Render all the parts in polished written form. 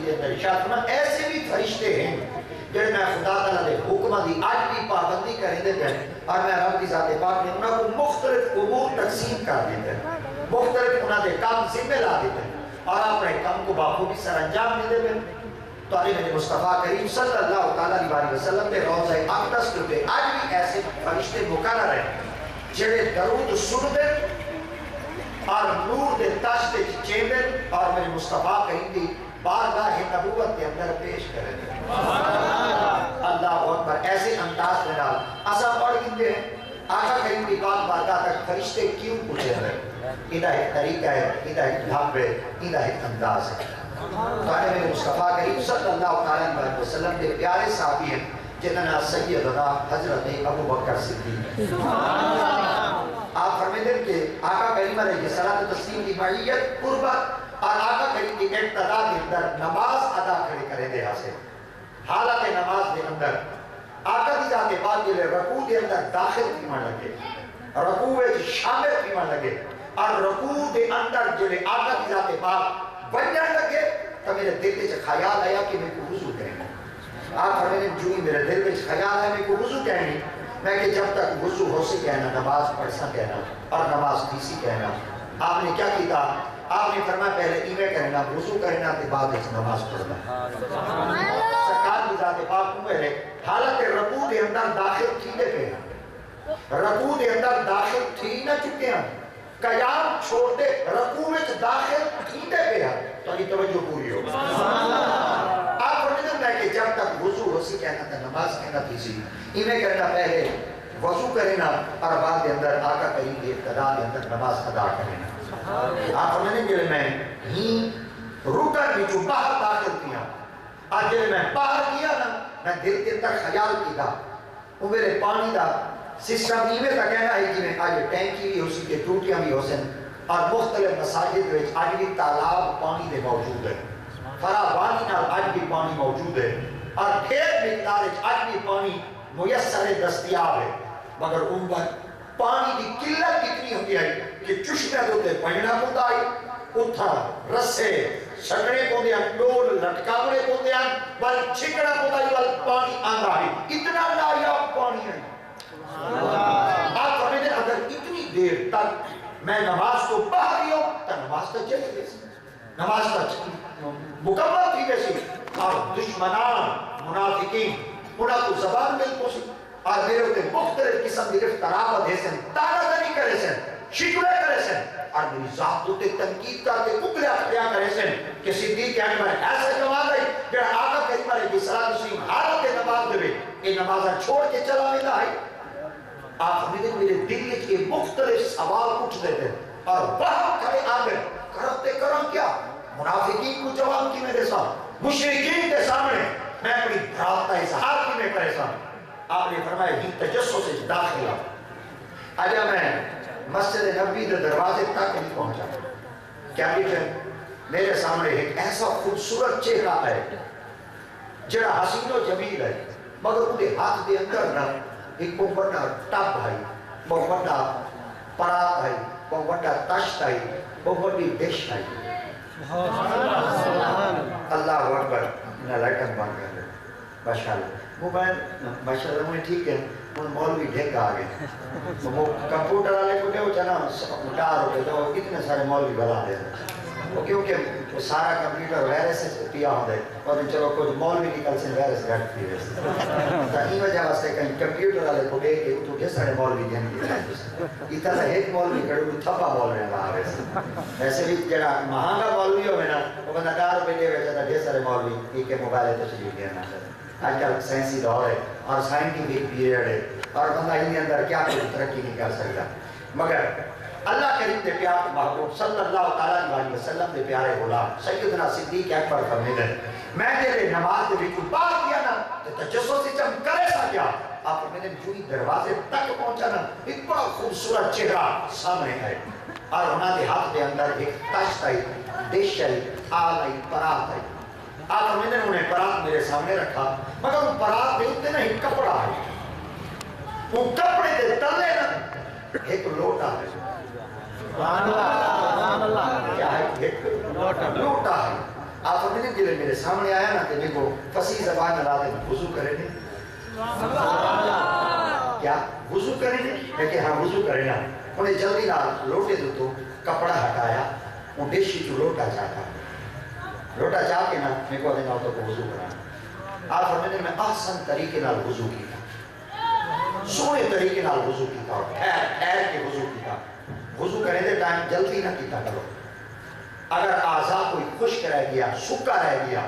کے اندر ارشاد فرمایا ایسے بھی فرشتے ہیں جڑے میں خدا تعالیٰ دے حکمہ دی آج بھی پابندی کریں دے ہیں اور میں رب کی ذات پاک نے انہوں کو مختلف امور تقسیم کر دیتے ہیں مختلف انہوں نے کام ذمہ لا دیتے ہیں اور اپنے کام کو بخوبی سر انجام دے دے تو علی میں مصطفیٰ کریم صلی اللہ علیہ وسلم کے روضہ اقدس کے آج بھی ایسے فرشتے مقرر ہیں جڑے درود سن دے اور نور دے تاج دے چین دے اور میرے مصطفیٰ کریم دی بارگاہ نبوت کے اندر پیش کریں اللہ اکبر ایسے انداز میں نال اسا پڑھ گئے ہیں آقا کریم کی بارگاہ تک فرشتے کیوں پوچھے ہیں ادھا ایک طریقہ ہے ادھا ایک ڈھانپ ہے ادھا ایک انداز ہے تو میرے مصطفیٰ کریم صلی اللہ علیہ وسلم کے پیارے صحابی ہیں جنہاں سیدنا حضرت ابو بکر صدیق آپ فرمائیں کہ آقا کریم علیہ الصلوۃ والتسلیم کی معیت قربت اور آقا کریم کی اقتداء کے اندر نماز ادا کرے دے حاصل حالت نماز کے اندر آقا کی ذات پاک کے رکوع کے اندر داخل کیمان لگے رکوع وچ شامل کیمان لگے اور رکوع کے اندر جڑے آقا کی ذات پاک بننے لگے تو میرے دل وچ خیال آیا کہ میں کو وضو کریں آپ فرمائیں جو ہی میرے دل وچ خیال آیا میں کو وضو کریں میں کہ جب تک وضو ہو سے کہنا نماز پڑھ سا کہنا اور نماز کسی کہنا آپ نے کیا کیتا آپ نے فرمایا پہلے ایویں کرنا وضو کرنا تے بعد وچ نماز پڑھنا سرکار کی ذات پاک کو میرے حالت رکوع کے اندر داخل تھی دے پہ رکوع کے اندر داخل تھی نہ چکے ہیں قیام چھوڑ دے رکوع میں داخل تھی دے پہ تو یہ توجہ پوری ہو آپ فرمائیں میں کہ جب تک وضو ہو سی کہنا تھا نماز کہنا تھی سی ایویں کرنا پہلے وضو کرنا اور بعد کے اندر آقا کریم کی ابتدا کے اندر نماز ادا کرنا آپ فرمائیں کہ میں ہی رکن جو باہر داخل کیا آج جب میں باہر کیا نا میں دل کے تک خیال کی تھا وہ میرے پانی دا سسٹم ایویں کا کہنا ہے کہ میں آج ٹینکی بھی ہو سی کے ٹوٹیاں بھی ہو سن اور مختلف مساجد میں آج بھی تالاب پانی دے موجود ہے فراوانی نال آج بھی پانی موجود ہے اور ڈھیر مقدار آج بھی پانی میسر دستیاب ہے مگر ان پر پانی کی قلت کتنی ہوتی ہے کہ چشمے ہوتے پہنا ہوتا ہے اتھا رسے شکڑے کو دیا ڈول لٹکاوڑے کو دیا بل چھکڑا کو دیا بل پانی آنگا ہے اتنا نایاب پانی ہے آپ فرمائیں اگر اتنی دیر تک میں نماز کو پڑھ رہی ہوں تو نماز تو چلے گی نماز تو مکمل تھی ویسی اور دشمنان منافقین انہاں کو زبان مل پوسی اور میرے ہوتے مختلف قسم کی افترابت ہے سن تانا دنی کرے سن شکرے کرے سن اور میری ذات ہوتے تنقید کرتے اکلے اختیار کرے سن کہ صدیق اکبر ایسے جواب ہے کہ آقا کریم علیہ السلام حالت نماز دے یہ نمازہ چھوڑ کے چلا ملا ہے آپ میرے دل کے مختلف سوال پوچھ دیتے اور وہاں کھڑے آگے کرتے کرم کیا منافقین کو جواب کی میرے ساتھ مشرکین کے سامنے میں اپنی برات کا اظہار کی میں پریشان آپ نے فرمایا ہی تجسس سے داخلہ آجا میں مسجد نبی دے دروازے تک نہیں پہنچا کیا کہ میرے سامنے ایک ایسا خوبصورت چہرہ ہے جڑا حسین و جمیل ہے مگر انہیں ہاتھ دے اندر نہ ایک بہت بڑا ٹب ہے بہت بڑا پرات ہے بہت بڑا تشت ہے بہت بڑی ڈش ہے اللہ اکبر نہ لائٹن بن گئے ماشاءاللہ موبائل ماشاءاللہ مجھے ٹھیک ہے ان مولوی ڈھیک آ گئے وہ کمپیوٹر والے کو کہو چنا ڈار ہو گئے تو اتنے سارے مولوی بلا دے کیونکہ سارا کمپیوٹر وائرس سے پیا ہو دے اور چلو کچھ مولوی نکل سے وائرس گھٹ پی رہے تا این وجہ واسطے کہیں کمپیوٹر والے کو کہے کہ تو کس سارے مولوی جن کی جائے اتنا ایک مولوی کھڑے کو تھپا بول رہے ہیں آ رہے ویسے بھی جڑا مہنگا مولوی ہوئے نا وہ بندہ 10 روپے دے ویسے ڈھیر سارے مولوی ٹھیک ہے موبائل تشریف دینا آج کل سائنسی دور ہے اور سائنٹیفک پیریڈ ہے اور بندہ ان اندر کیا کوئی ترقی نہیں کر سکتا مگر اللہ کریم دے پیار محبوب صلی اللہ علیہ وسلم دے پیارے غلام سیدنا صدیق اکبر فرمائے میں تیرے نماز دے بھی بات کیا نا تو تجسس سے چم کرے سا کیا آپ میں نے جو دروازے تک پہنچا نا ایک بڑا خوبصورت چہرہ سامنے ہے اور انہاں دے ہاتھ دے اندر ایک تشت ہے ڈش ہے آل ہے پرات ہے آپ میں نے انہیں پرات میرے سامنے رکھا مگر ان پرات میں اتنے نہیں کپڑا ہے وہ کپڑے دے تلے نا ایک لوٹا ہے کیا ہے ایک لوٹا ہے آپ فرماتے ہیں میرے سامنے آیا نا کہ دیکھو فصیح زبان نہ لاتے وضو کرے نہیں کیا وضو کرے نہیں میں کہ ہاں وضو کرے نا انہیں جلدی نہ لوٹے تو کپڑا ہٹایا وہ ڈیشی تو لوٹا جا کے نا میں کو دینا ہوتا کو وضو کرانا آپ فرماتے ہیں میں آسان طریقے نال وضو کیتا سونے طریقے نال وضو کیتا ٹھہر کے وضو کیتا وضو کرنے دے ٹائم جلدی نہ کیتا کرو اگر اعضاء کوئی خشک رہ گیا سکا رہ گیا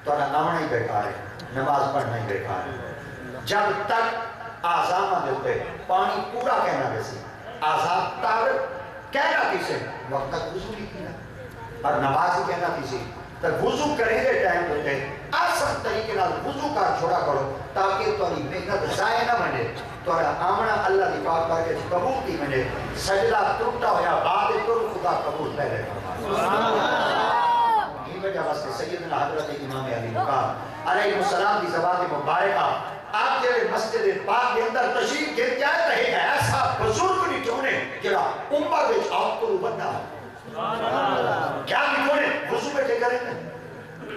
تو آمنا ہی بیکار ہے نماز پڑھنا ہی بیکار ہے جب تک اعضاء نہ ملتے پانی پورا کہنا ویسی اعضاء تر کہنا کسی وقت تک وضو نہیں کیا اور نماز ہی کہنا کسی تک وضو کریں دے ٹائم ہوتے آسان طریقے نال وضو کر چھوڑا کرو تاکہ تمہاری محنت ضائع نہ بنے تمہارا آمنا اللہ دی پاک کر کے قبول کی بنے سجدہ ٹوٹا ہوا بعد کرو خدا قبول پہلے یہ وجہ واسطے سیدنا حضرت امام علی مقام علیہ السلام کی زبان مبارکہ آپ جب مسجد پاک کے اندر تشریف گھر جائے تو ایک ایسا بزرگ نہیں چونے جڑا عمر وچ آپ کو بندہ کیا نہیں چونے وضو بیٹھے کریں گے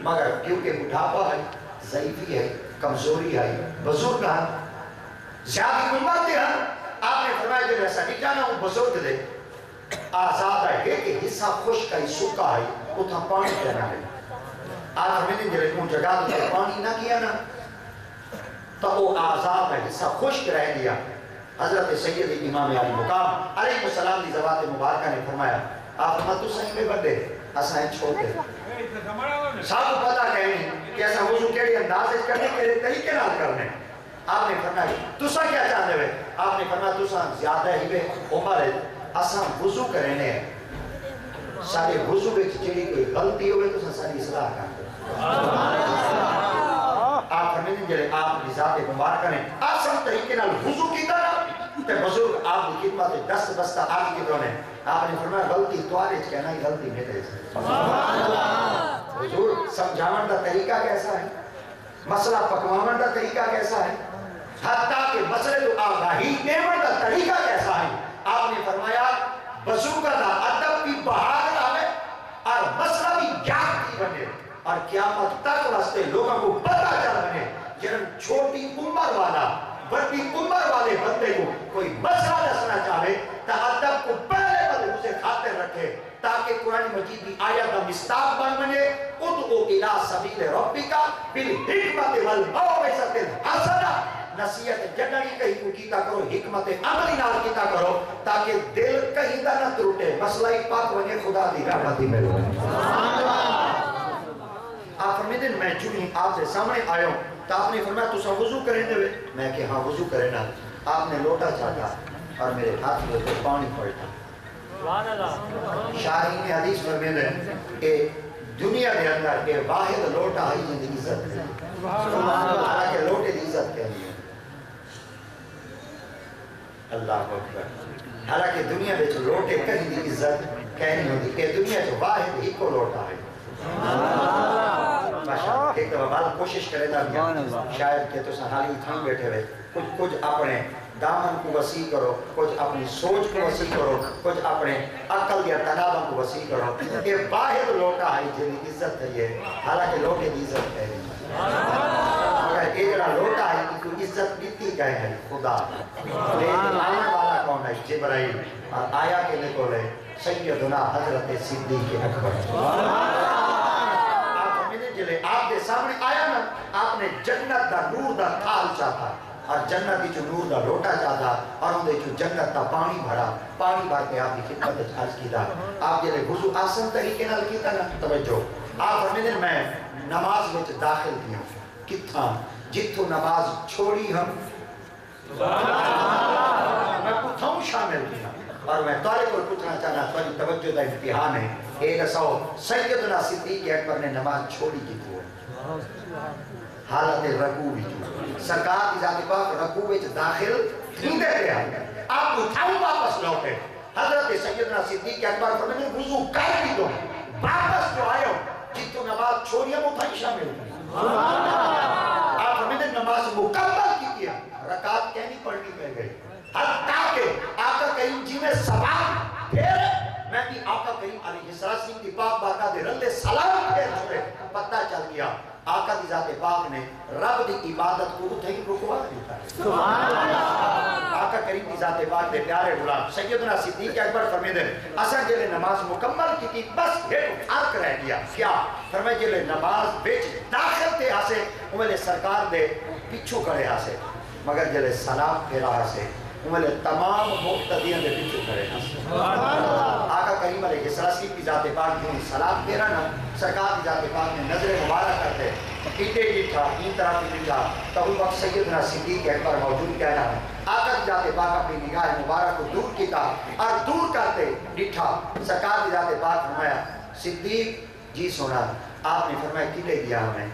مگر کیونکہ بڑھاپا ہے ضعیفی ہے کمزوری ہے بزرگ ہے زیادہ عمر دے ہیں آپ نے فرمایا جو ایسا نہیں جانا ہوں بزرگ دے آزاد ہے کہ حصہ خشک ہے سکا ہے اتنا پانی کہنا ہے آپ میں نے جلے کون جگہ دے پانی نہ کیا نا تو وہ آزاد ہے حصہ خشک رہ دیا حضرت سید امام علی مقام علیہ السلام کی زبان مبارکہ نے فرمایا آپ فرمایا تو صحیح میں بڑھے اسائیں چھوٹے صاحب کو پتا کہیں کہ ایسا وضو کیڑی انداز کرنے کے لیے طریقے نال کرنے آپ نے فرمایا تسا کیا چاہتے ہوئے آپ نے فرمایا تسا زیادہ ہی بے عمر ہے اساں وضو کرنے سارے وضو میں جڑی کوئی غلطی ہوئے تو ساری اصلاح کرتے آپ فرمائیں جلے آپ کی ذات مبارکہ نے آسان طریقے نال وضو کیتا نا تے بزرگ آپ کی خدمت دست بستہ آگے کی درونے آپ نے فرمایا غلطی توارے کہنا ہی غلطی میرے سے حضور سمجھاون دا طریقہ کیسا ہے مسئلہ پکوان دا طریقہ کیسا ہے حتیٰ کہ مسئلے تو آگاہی دیون دا طریقہ کیسا ہے آپ نے فرمایا بزرگا دا ادب بھی بہادر آئے اور مسئلہ بھی جان کی بنے اور قیامت تک واسطے لوگوں کو پتہ چل بنے جنہاں چھوٹی عمر والا بڑی عمر والے بندے کو کوئی مسئلہ دسنا چاہے تا ادب کو پہلے بندے اسے خاطر رکھے تاکہ قرآن مجید کی آیت کا مستاق بن بنے ادعو الى سبیل ربک بالحکمت والموعظۃ الحسنہ نصیحت جنری کہیں کو کیتا کرو حکمت عملی نال کیتا کرو تاکہ دل کہیں دا نہ ٹوٹے مسئلہ پاک بنے خدا دی رحمت میں آپ فرمائیں میں چونی آپ سے سامنے آیا ہوں تو آپ نے فرمایا تو سا وضو کریں دے میں کہ ہاں وضو کریں نا آپ نے لوٹا چاہتا اور میرے ہاتھ میں تو پانی پڑتا شاہین حدیث فرمائیں دے کہ دنیا کے اندر کہ واحد لوٹا ہی جن کی عزت ہے حالانکہ لوٹے دی عزت کہنی ہے اللہ اکبر حالانکہ دنیا میں جو لوٹے کہیں دی عزت کہنی ہوتی کہ دنیا جو واحد ہی کو لوٹا ہے ایک دفعہ بال کوشش کرے دا شاید کہ تو سنحالی تھان بیٹھے ہوئے کچھ اپنے دامن کو وسیع کرو کچھ اپنی سوچ کو وسیع کرو کچھ اپنے عقل یا تنابوں کو وسیع کرو کہ واحد لوٹا ہے جن عزت ہے یہ حالانکہ لوٹے دی عزت ہے مگر ایک جڑا لوٹا ہے کہ کوئی عزت دیتی گئے ہے خدا لیکن آنے والا کون ہے جبرائیل اور آیا کے نکولے سیدنا حضرت صدیق اکبر آپ کے سامنے آیا نا آپ نے جنت دا نور دا تھال چاہتا اور جنت کی جو نور دا لوٹا چاہتا اور انہیں جو جنت دا پانی بھر کے آپ کی خدمت عرض کیتا آپ جلے وضو آسان طریقے نال کیتا نا توجہ آپ فرمائیں میں نماز میں داخل کیا کتھا جتھو نماز چھوڑی ہم میں کتھاؤں شامل کیا اور میں طالب کو پوچھنا چاہنا تھوڑی توجہ دا امتحان ہے ایک سو سیدنا صدیق اکبر نے نماز چھوڑی کی تو حالت رکوع بھی تو سرکار کی ذات پاک رکوع وچ داخل تھیندے پہ آئے آپ اٹھاؤ واپس لوٹے حضرت سیدنا صدیق اکبر فرمائے وضو کر بھی دو واپس جو آئے ہو جتو نماز چھوڑی ہم اتھائی شامل ہوئی آپ فرمائے نماز مکمل کی کیا رکعت کہنی پڑھنی پہ گئی حتیٰ کہ آقا کریم جی میں سوال پھر میں بھی آقا کریم علیہ سلاسیم دی پاک بارگاہ دے رلے سلام پھیر چھوڑے پتہ چل گیا آقا دی ذات پاک نے رب دی عبادت کو اتھے ہی رکوا دیتا ہے سبحان اللہ آقا کریم دی ذات پاک دے پیارے غلام سیدنا صدیق اکبر فرمیدے اساں جلے نماز مکمل کی بس ایک فرق رہ گیا کیا فرمائے جلے نماز بیچ داخل تھے ہاسے انہوں نے سرکار دے پیچھو کرے ہاسے مگر جلے سلام پھیرا ہاسے انہوں نے تمام مقتدیاں دے پیچھو کرے ہاسے آقا کریم علیہ السلام کی ذات پاک جو سلام پھیرا نا سرکار کی ذات پاک نے نظر مبارک کرتے ایٹے کی تھا این طرح کی تھا تو اس وقت سیدنا صدیق اکبر موجود کہنا ہے آقا کی ذات پاک اپنی نگاہ مبارک کو دور کیتا اور دور کرتے ڈٹھا سرکار کی ذات پاک فرمایا صدیق جی سونا آپ نے فرمایا کی لے دیا ہمیں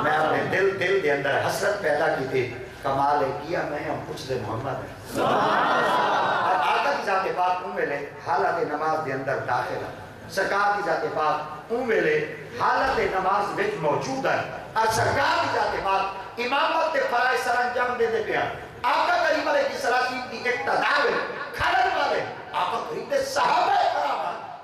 میں اپنے دل دے اندر حسرت پیدا کی تھی کمال کیا میں ہم پوچھ دے محمد ہے اور آقا کی ذات پاک ان ویلے حالت نماز دے اندر داخل ہے سرکار کی ذات پاک ان ویلے حالت نماز وچ موجود ہے اور سرکار کی ذات پاک امامت کے فرائض سر انجام دے دے پیا آقا کریم علیہ السلام کی اقتداء کھڑن والے آقا کریم دے صحابہ کرام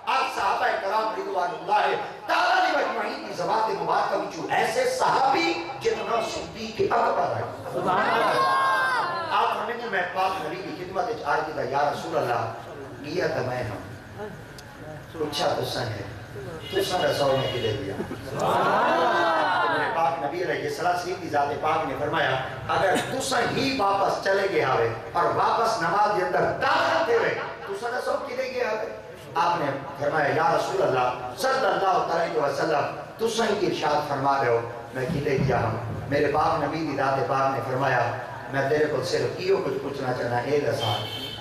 اور صحابہ کرام رضوان اللہ تعالی مجمعین کی ذوات مبارکہ وچوں ایسے صحابی جنہاں صدیق اکبر ہے سبحان اللہ آپ ہمیں نے میں پاک نبی کی خدمت وچ عرض کیتا یا رسول اللہ گیا تھا میں ہوں پوچھا تو سن ہے تو سن رسول نے دے دیا سبحان اللہ میرے پاک نبی علیہ السلام کی ذات پاک نے فرمایا اگر تو سن ہی واپس چلے گئے ہوئے اور واپس نماز کے اندر داخل تھے ہوئے تو سن رسول کی دے گئے ہوئے آپ نے فرمایا یا رسول اللہ صلی اللہ علیہ وسلم تو سن کی ارشاد فرما رہے ہو میں کی لے گیا ہوں میرے پاک نبی کی ذات پاک نے فرمایا میں تیرے کو صرف کیوں کچھ پوچھنا چاہنا اے دسا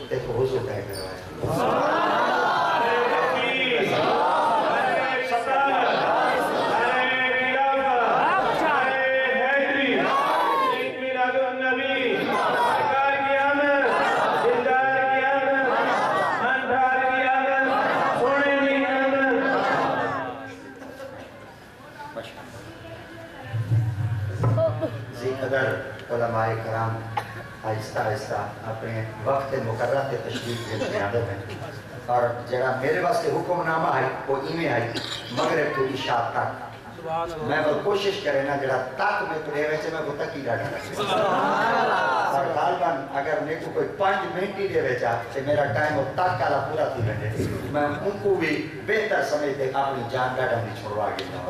تے کو حضور کہہ کروایا علماء کرام آہستہ آہستہ اپنے وقت مقررہ تے تشریف دیتے عادت ہیں اور جڑا میرے واسطے حکم نامہ ہے وہ ایویں آئی مغرب تو عشاء تک میں وہ کوشش کرے نا جڑا تک میں پڑے ویسے میں وہ تک ہی ڈاٹا اور غالباً اگر میرے کو کوئی 5 منٹ ہی دے ویچا تو میرا ٹائم وہ تک کالا پورا تھی بنے میں ان کو بھی بہتر سمجھتے اپنی جان ڈاٹا نہیں چھوڑوا گیا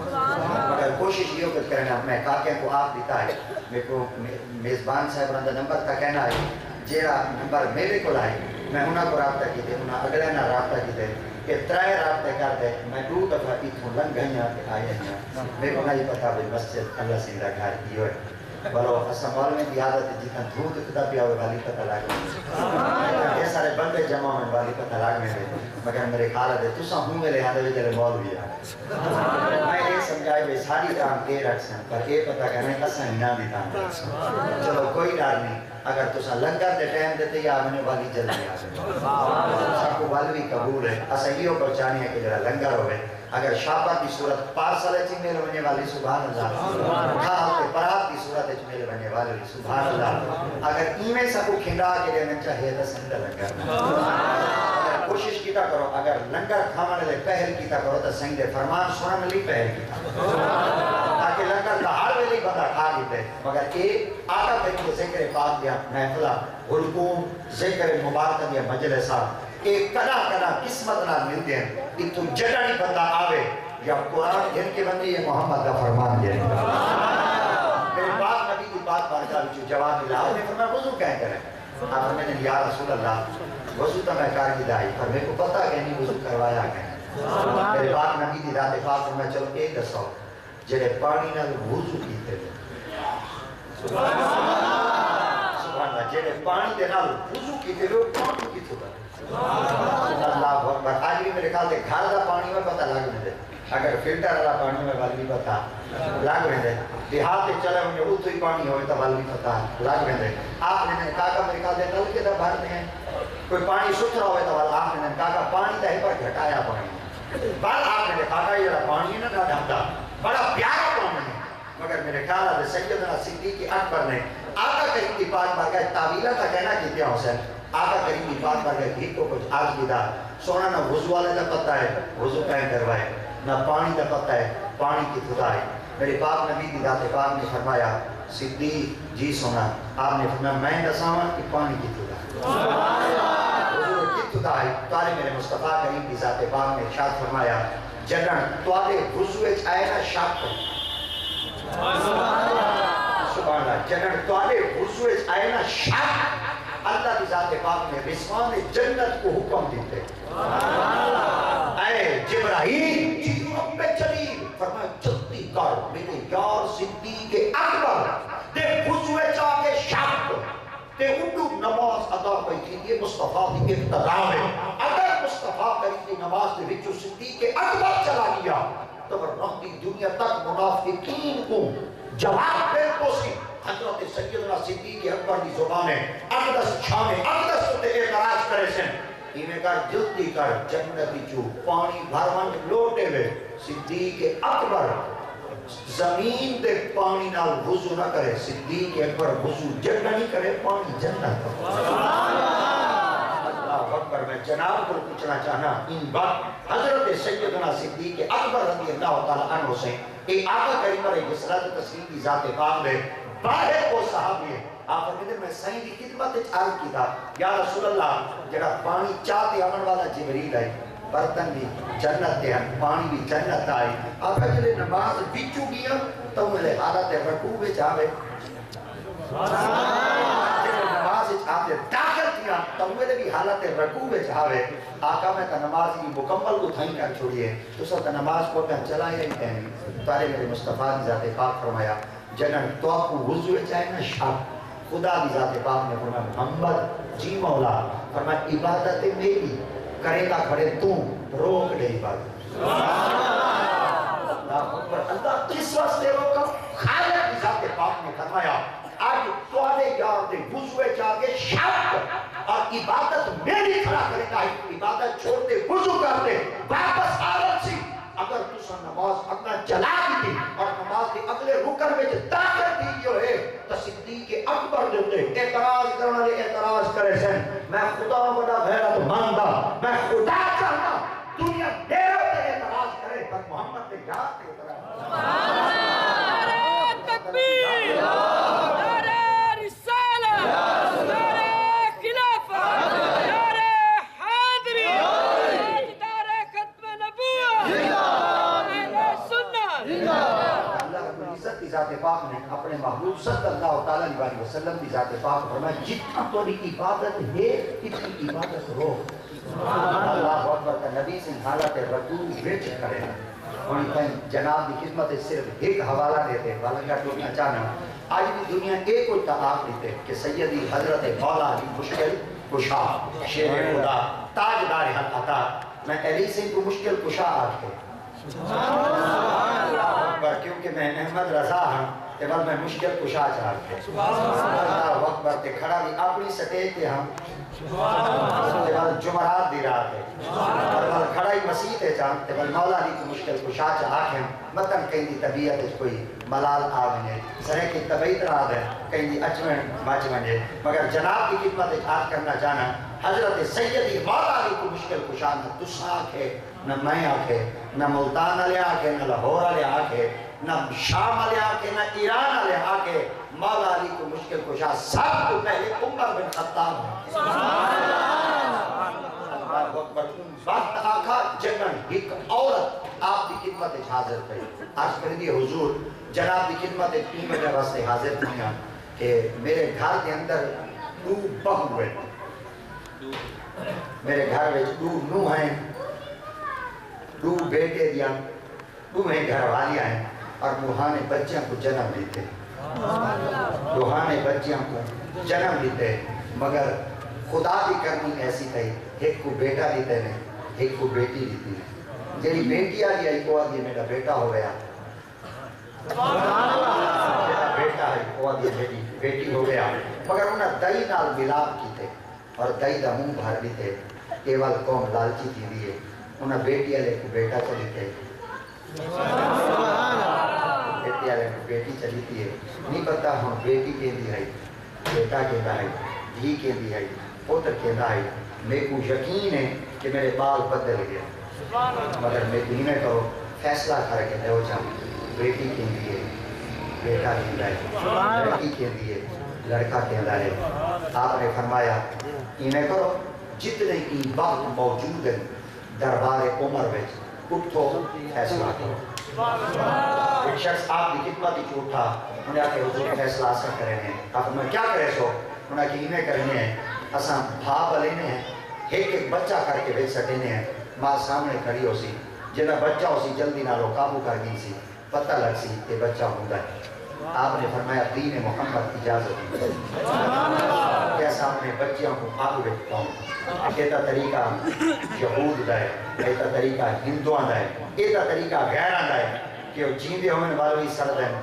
مگر کوشش یہ ہوگا کرنا میں کاکیں کو آپ دیتا ہے میرے کو میزبان صاحب رندہ نمبر تک کہنا ہے جیڑا نمبر میرے کو لائے میں انہاں کو رابطہ کی دے انہاں اگلے نہ رابطہ کی دے کہ 3 رابطے کر دے میں 2 دفعہ اتھوں لنگ گئیاں کہ آئے ہیں میرے کو نہیں پتا بھی مسجد اللہ سندہ گھر کی ہوئے بلو اسا مولوی کی عادت جتنا دھود کتا پیا ہوئے والی پتہ لگ یہ سارے بندے جمع ہوئے والی پتہ لگ میں مگر میرے خیال ہے تو سا ہوں میرے ہاتھ میں جلے مولوی ہے میں یہ سمجھائے بھی ساری کام کے رکھ سن پر یہ پتہ کہنے اسا ہی نہ دیتا چلو کوئی ڈر نہیں اگر تو سا لنگر دے ٹائم دیتے یا میں نے والی جلدی آ گئے سا کو والوی قبول ہے اسا یہ پر چاہنی ہے کہ جڑا لنگر ہوئے اگر شابہ کی صورت پارسل ہے میرے بننے والی سبحان اللہ کھا کے پرات کی صورت ہے میرے بننے والی سبحان اللہ اگر ایمیں سب کو کھنڈا کے لیے چاہیے تو سندہ لنگر کوشش کیتا کرو اگر لنگر کھانے لے پہل کیتا کرو تو سنگے فرمان سنن لی پہل کیتا تاکہ لنگر کا ہر ویلی بندہ کھا لیتے مگر ایک آقا پہ ذکر پاک دیا محفلہ حلقوم ذکر مبارکہ دیا مجلسہ ایک کنا قسمت نہ ملتے ہیں اتو جگہ نہیں بندہ آوے یا قرآن جن کے بندے یہ محمد کا فرمان دیا میرے باپ نبی کی بات بارکہ جو جواب ملا انہیں فرمایا وضو کہیں کریں آپ میں نے یا رسول اللہ وضو تو میں کار کی دائی پر میرے کو پتا کہ نہیں وضو کروایا کہیں میرے باپ نبی کی ذات پاک فرمایا چلو ایک دسو جڑے پانی نہ وضو کیتے تھے سبحان اللہ جڑے پانی دے نال وضو کیتے لو پانی کیتے تھے اللہ اکبر آج بھی میرے خیال سے گھر کا پانی میں پتہ لگ میں دے اگر فلٹر والا پانی میں والی پتہ لگ میں دے دیہات سے چلے ہوں اتو ہی پانی ہوئے تو والی پتہ لگ میں دے آپ نے کہا میرے خیال سے نل کے تو بھرتے ہیں کوئی پانی ستھرا ہوئے تو آپ نے کہا پانی تو پر گھٹایا پانی بعد آپ نے کہا یہ پانی نہ ڈھانتا بڑا پیارا پانی ہے مگر میرے خیال سے سیدنا صدیق اکبر نے آقا کریم کی پاک بارگاہ تعویلہ کا کہنا کیا حسین آقا کریم کی بات پر گئی کو کچھ آج کی دا سونا نہ وضو والے کا پتہ ہے وضو کہیں کروائے، نہ پانی کا پتہ ہے پانی کی خدا ہے۔ میرے پاک نبی کی ذات پاک نے فرمایا صدیق جی سونا، آپ نے فرمایا میں دساواں کہ پانی کی خدا ہے، وضو کی خدا ہے۔ تارے میرے مصطفیٰ کریم کی ذات پاک نے ارشاد فرمایا جنن توالے وضو وچ آئے نا شک سبحان اللہ، جنن توالے وضو وچ آئے نا شک، اللہ کی ذات پاک نے رضوان جنت کو حکم دیتے اے جبرائیل جی رب جلیل فرمایا جلدی کر میرے یار صدیق اکبر دے وضو وچ آ کے شک تے اردو نماز ادا پئی تھی۔ یہ مصطفیٰ کی اقتداء ہے۔ اگر مصطفیٰ کریم کی نماز دے وچ صدیق اکبر چلا گیا تو رہتی دنیا تک منافقین کو جواب دے کو سی حضرت سیدنا صدیق اکبر کی زبان ہے اقدس شان اقدس تے اعتراض کرے سن انہیں کہا جلدی کر جنتی چو پانی بھرون لوٹے ہوئے صدیق اکبر زمین دے پانی نال وضو نہ کرے، صدیق اکبر وضو جنہ نہیں کرے پانی جنت اللہ اکبر۔ میں جناب کو پوچھنا چاہنا ان بات حضرت سیدنا صدیق اکبر رضی اللہ تعالیٰ عنہ سے ایک آقا کریم علیہ الصلوۃ والتسلیم کی ذات پاک میں باہر کو صحابی ہے آپ فرماتے میں سائیں کی خدمت عرض کی تھا یا رسول اللہ جڑا پانی چاہتے آمن والا جبریل ہے برتن بھی جنت دے ہیں پانی بھی جنت آئے آپ جلے نماز بچو گیا تو ملے حالت رکوع میں جاوے نماز آتے داخل کیا تو ملے بھی حالت رکوع میں جاوے آقا میں تا نماز کی مکمل کو تھائیں کر چھوڑیے تو سب نماز کو کہا چلائے ہی کہیں تارے میرے مصطفیٰ کی ذات پاک فرمایا جنن تو آپ کو وضو چاہے نا شاک خدا کی ذات پاک نے فرمایا محمد جی مولا فرمایا عبادت میری کرے گا کھڑے تو روک دے عبادت اللہ کس واسطے روکا خالق کی ذات پاک نے فرمایا آج توالے یار دے وضو چاہے شاک اور عبادت میری کھڑا کرے گا عبادت چھوڑتے وضو کرتے واپس آرد سی اگر تسا نماز اپنا چلا دی اور نماز کے اگلے رکن میں داخل دیجیو ہے تو صدیق اکبر دیتے اعتراض کرنا لے اعتراض کرے سن میں خدا بڑا غیرت ماندا میں خدا چاہتا دنیا دیرہ تے اعتراض کرے پر محمد نے یاد تے اعتراض نعرہ تکبیر نعرہ رسالہ نعرہ خلافت نعرہ حیدری نعرہ ختم نبوت عزت کی ذات پاک نے اپنے محبوب صلی اللہ تعالیٰ علیہ وسلم کی ذات پاک فرمایا جتنا تو عبادت ہے اتنی عبادت ہو اللہ اکبر کا نبی سے حالت رکوع وچ کرے اور جناب کی خدمت صرف ایک حوالہ دیتے بالنگا ٹوٹنا چاہنا آج بھی دنیا ایک کوئی تعاق دیتے کہ سیدی حضرت مولا علی مشکل کشا شیر خدا تاجدار حق عطا میں علی سے کو مشکل کشا آج کے اکبر کیونکہ میں احمد رضا ہوں تیبال میں مشکل کشا چاہتے اللہ اکبر تے کھڑا بھی اپنی سٹیج تے ہم تیبال جمعرات دی رات ہے تیبال کھڑا ہی مسیح تے چاہتے تیبال مولا علی کی مشکل کشا چاہتے ہیں مطلب کہیں دی طبیعت ہے کوئی ملال آگنے سرے کی طبیعت رات ہے کہیں دی اچمن ماچمن ہے مگر جناب کی خدمت اجھاد کرنا چاہنا حضرت سیدی مولا علی کی مشکل کشا نہ تسا آکھے نہ میں آکھے نہ ملتان علی آکھے نہ لاہور علی آکھے نہ شام علی آکھے نہ ایران علی آکھے مولا علی کو مشکل کشا سب تو پہلے عمر بن خطاب ہے اللہ اکبر وقت آکھا جنن ایک عورت آپ کی خدمت حاضر کری آج کر دی حضور جناب کی خدمت 3 بجے واسطے حاضر کیا کہ میرے گھر کے اندر 2 بہو ہوئے میرے گھر میں 2 نو ہیں 2 بیٹے دیا 2 ہیں گھر والیاں ہیں اور روحانے بچیاں کو جنم دیتے روحانے بچیاں کو جنم دیتے مگر خدا بھی کرنی ایسی تھی ایک کو بیٹا دیتے ہیں ایک کو بیٹی دیتی ہے جیری بیٹی آئی ایک کو آدھی میرا بیٹا ہو گیا میرا بیٹا ہے وہ آدھی بیٹی ہو گیا مگر انہیں دائی نال ملاب کی تھے اور دائی دا منہ بھر بھی تھے کیول قوم لالچی تھی دیئے انہیں بیٹی علیہ کو بیٹا چلی تھے بیٹی علیہ کو بیٹی چلی تھی نہیں پتا ہم بیٹی کے دی ہے بیٹا کے دا ہے دھی کے دی ہے پوتر کے دا ہے میں کو یقین ہے کہ میرے بال بدل گئے مگر میں دینیں کرو فیصلہ کر کے لے جاؤں بیٹی کے لیے بیٹا کے لائے لڑکی کے لیے لڑکا کے لائے آپ نے فرمایا انہیں کرو جتنے کی وقت موجود ہیں دربار عمر میں اٹھو فیصلہ کرو ایک شخص آپ کی خدمت ہی اٹھا انہیں آکے حضور فیصلہ آسا کرے ہیں آپ میں کیا کرے سو انہیں کہ انہیں کرنے ہیں اساں بھاپ لینے ہیں ایک بچہ کر کے بیچ سکنے ہیں ماں سامنے کھڑی ہو سی جنہ بچہ ہو سی جلدی نہ رو قابو کر گئی سی پتہ لگ سی کہ بچہ ہوتا ہے آپ نے فرمایا دین محمد اجازت دی کیسا اپنے بچیوں کو آگے بیٹھتا ہوں ایتا طریقہ یہود دا ہے ایتا طریقہ ہندوان دا ہے ایتا طریقہ غیران دا ہے کہ وہ جیندے ہوئے والوی سرد ہیں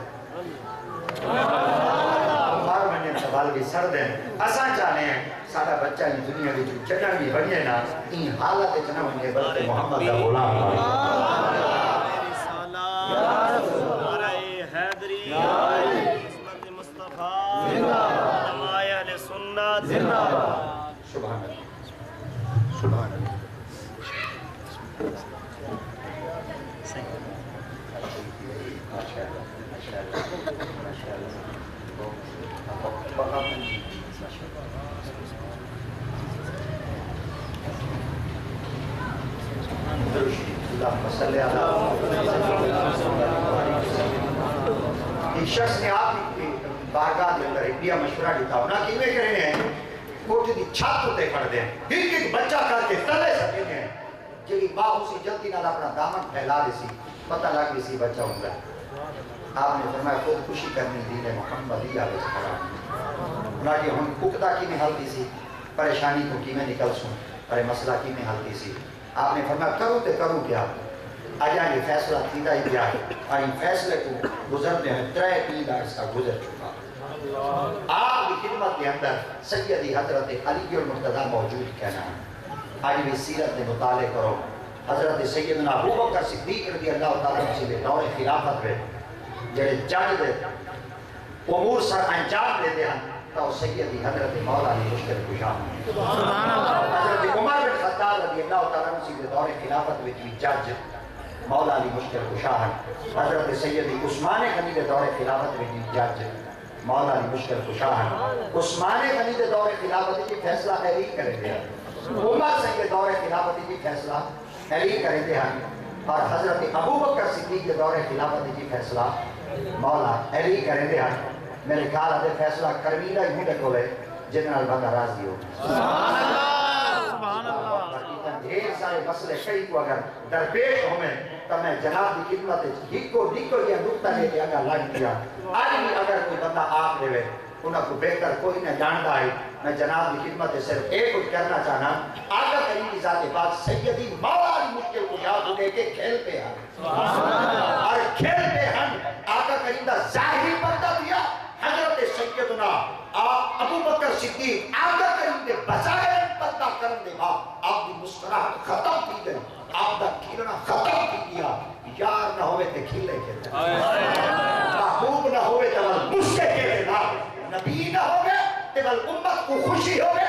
مار مننے والوی سرد ہیں اساں چاہنے ہیں سادہ بچہ ان دنیا کی جو چڑھن بھی بڑھے نا ان حالات چنہ ہوئے بلکہ محمد دا غلام سبحان اللہ سبحان اللہ ایک شخص نے آپ کی بارگاہ دے اندر انڈیا مشورہ دیتا ہونا کہ میں کرنے ہیں کوٹی دی چھات ہوتے کھڑ دیں ایک بچہ کر کے تلے سکتے ہیں جلی باہو سی جلدی نہ اپنا دامن پھیلا دے سی پتہ لگ بھی سی بچہ ہوں گا آپ نے فرمایا خود خوشی کرنی دین محمد علیہ السلام انہاں کہ ہم اقدہ کی میں حل دی سی پریشانی کو کی میں نکل سوں پر مسئلہ کی میں حل دی سی آپ نے فرمایا کروں کیا آجا یہ فیصلہ تھیدہ ہی دیا ہے اور ان فیصلے کو گزرتے ہیں 3 دن عرصہ گزر چکا آپ کی خدمت کے اندر سیدی حضرت علی المرتضیٰ موجود کہنا ہے آج بھی سیرت میں مطالعہ کرو حضرت سیدنا ابوبکر صدیق رضی اللہ تعالیٰ عنہ دور خلافت میں جڑے جانب امور سر انجام دیتے ہیں تو سیدی حضرت مولا علی مشکل کشا حضرت عمر بن خطاب رضی اللہ تعالیٰ عنہ دور خلافت میں جج مولا علی مشکل کشا ہے حضرت سیدی عثمان غنی دور خلافت میں جج مولا علی مشکل کشا ہے عثمان غنی دور خلافت کی فیصلہ تحریک کریں دے عمر سے دور خلافت کی فیصلہ تحریک کریں دے اور حضرت ابوبکر صدیق کے دور خلافت کی فیصلہ مولا علی کریں دے میرے خیال ہے فیصلہ کرمیلا ہی ہوں کولے جنرل بندہ راضی ہو سبحان اللہ ڈھیر سارے مسئلے کئی کو اگر درپیش ہمیں تو میں جناب کی خدمت ہکو یہ نقطہ لے کے اگر لگ دیا آج بھی اگر کوئی بندہ آپ لے انہوں کو بہتر کوئی نہ جانتا ہے میں جناب کی خدمت صرف ایک کچھ کرنا چاہنا آقا کریم کی ذات پاک سیدی مولا علی مشکل کو یاد ہونے کے کھیلتے ہیں اور کھیلتے ہیں آقا کریم دا ظاہری پردہ دیا حضرت سیدنا ابوبکر صدیق آقا کریم کے بظاہر پردہ کرنے دے بعد آپ کی مسکراہٹ ختم کی گئی آپ دا کھیلنا ختم کی دیا یار نہ ہوئے تے کھیلے کھیلتے محبوب نہ ہوئے تے مشکل کھیلے نبی نہ ہوئے تے امت کو خوشی ہوئے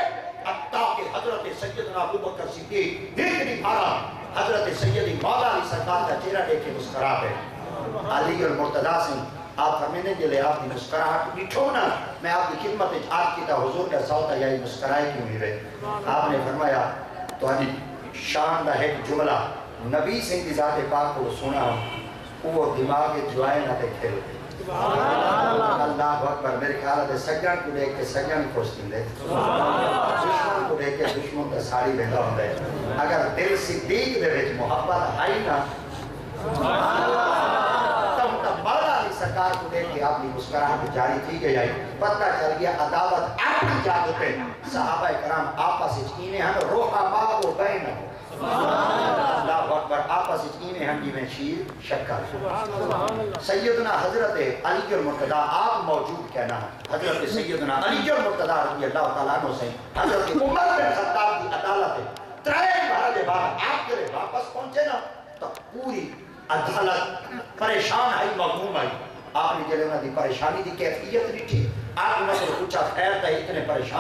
حتیٰ کہ حضرت سیدنا ابوبکر صدیق دیکھ نہیں پارا حضرت سیدی مولا علی سرکار کا چہرہ دیکھ کے مسکرا ہے علی المرتضیٰ سے آپ فرمینے کے لئے آپ کی مسکراہٹ بیٹھو نا میں آپ کی خدمت آپ کی تا حضور کا سوتا یا مسکرائے کیوں نہیں رہے آپ نے فرمایا تو ہمیں شان دا ایک جملہ نبی سے کی ذات پاک کو سنا وہ دماغ جوائے نہ تے کھیل اللہ اکبر میرے خیال ہے سجن کو دیکھ کے سجن خوش دیں دشمن کو دیکھ کے دشمن کا ساری بہتا ہوتا ہے اگر دل صدیق دے وچ محبت آئی نا مولا علی سرکار کو دیکھ کے آپ کی مسکراہٹ جاری تھی گئی پتہ چل گیا عداوت اپنی جادو پہ صحابہ کرام آپس اچکینے ہیں روحا ماں و بین اللہ اکبر آپس اچکینے ہیں جی میں شیر شکر سیدنا حضرت علی المرتضیٰ آپ موجود کہنا ہے حضرت سیدنا علی المرتضیٰ رضی اللہ تعالیٰ عنہ سے حضرت عمر بن خطاب کی عدالت ہے 3 ماہ کے بعد آپ کے واپس پہنچے نا تو پوری عدالت پریشان آئی مغموم آئی آپ نے جلے انہوں نے پریشانی دی کیفیت نہیں تھی آپ نے پوچھا خیر تھا اتنے پریشان